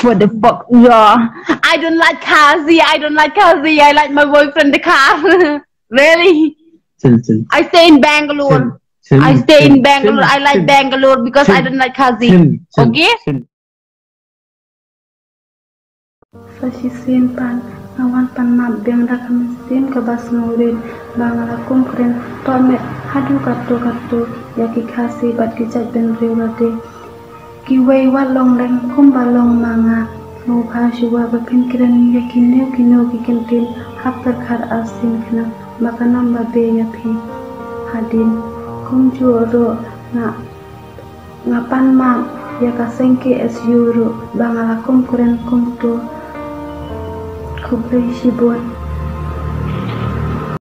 What the fuck? Yeah. I don't like Kazi. I don't like Kazi. I like my boyfriend, the car. Really? Chill. I stay in Bangalore. I stay in Bangalore. I like Bangalore because I don't like Kazi. Okay? Fasisin pan ngawan pan mabeng da kamisin ke bas ngurin bangala kumkren tomet hadu katu yaki kasi bat kijat ben riwate kiwei walong dan kumbalong manga no phashuwa bapin kiran yakine kino kikentin happer khar asin kna makanam babe yapi hadin kumjuro ngapan ma yakasengke es euro bangala kumkren kumtu Kublai Shibon